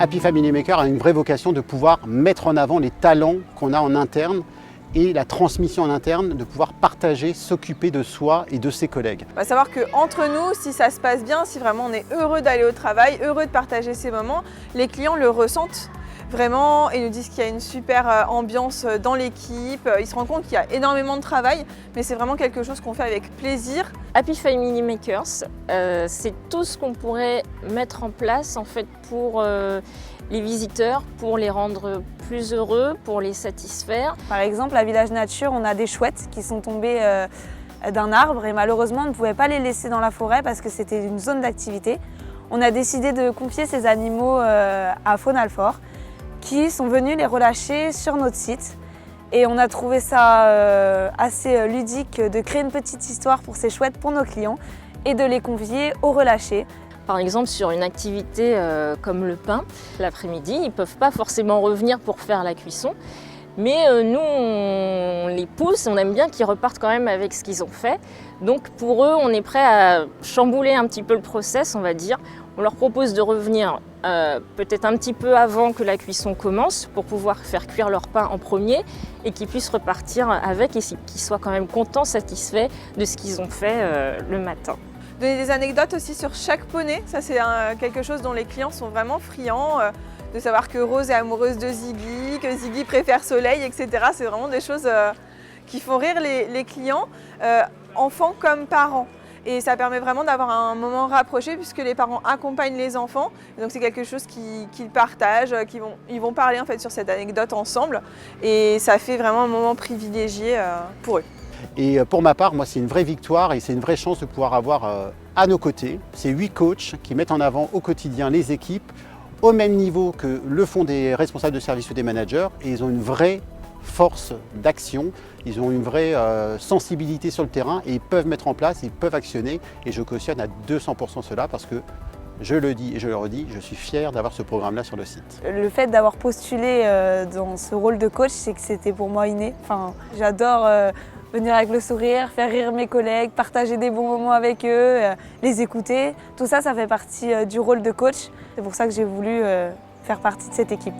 Happy Family Maker a une vraie vocation de pouvoir mettre en avant les talents qu'on a en interne et la transmission en interne, de pouvoir partager, s'occuper de soi et de ses collègues. On va savoir qu'entre nous, si ça se passe bien, si vraiment on est heureux d'aller au travail, heureux de partager ces moments, les clients le ressentent vraiment et nous disent qu'il y a une super ambiance dans l'équipe. Ils se rendent compte qu'il y a énormément de travail, mais c'est vraiment quelque chose qu'on fait avec plaisir. Happy Family Makers, c'est tout ce qu'on pourrait mettre en place en fait pour les visiteurs, pour les rendre plus heureux, pour les satisfaire. Par exemple, à Village Nature, on a des chouettes qui sont tombées d'un arbre et malheureusement on ne pouvait pas les laisser dans la forêt parce que c'était une zone d'activité. On a décidé de confier ces animaux à Faune Alfort qui sont venus les relâcher sur notre site. Et on a trouvé ça assez ludique de créer une petite histoire pour ces chouettes pour nos clients et de les convier au relâché. Par exemple, sur une activité comme le pain, l'après-midi, ils ne peuvent pas forcément revenir pour faire la cuisson. Mais nous, on les pousse, on aime bien qu'ils repartent quand même avec ce qu'ils ont fait. Donc pour eux, on est prêt à chambouler un petit peu le process, on va dire. On leur propose de revenir peut-être un petit peu avant que la cuisson commence pour pouvoir faire cuire leur pain en premier et qu'ils puissent repartir avec et qu'ils soient quand même contents, satisfaits de ce qu'ils ont fait le matin. Donner des anecdotes aussi sur chaque poney, ça c'est quelque chose dont les clients sont vraiment friands. De savoir que Rose est amoureuse de Ziggy, que Ziggy préfère Soleil, etc. C'est vraiment des choses qui font rire les clients, enfants comme parents. Et ça permet vraiment d'avoir un moment rapproché puisque les parents accompagnent les enfants. Et donc c'est quelque chose qu'ils partagent, ils vont parler en fait sur cette anecdote ensemble. Et ça fait vraiment un moment privilégié pour eux. Et pour ma part, moi, c'est une vraie victoire et c'est une vraie chance de pouvoir avoir à nos côtés ces 8 coachs qui mettent en avant au quotidien les équipes au même niveau que le font des responsables de service ou des managers. Et ils ont une vraie force d'action, ils ont une vraie sensibilité sur le terrain et ils peuvent mettre en place, ils peuvent actionner. Et je cautionne à 200% cela parce que, je le dis et je le redis, je suis fier d'avoir ce programme-là sur le site. Le fait d'avoir postulé dans ce rôle de coach, c'est que c'était pour moi inné. Enfin, j'adore venir avec le sourire, faire rire mes collègues, partager des bons moments avec eux, les écouter. Tout ça, ça fait partie du rôle de coach. C'est pour ça que j'ai voulu faire partie de cette équipe.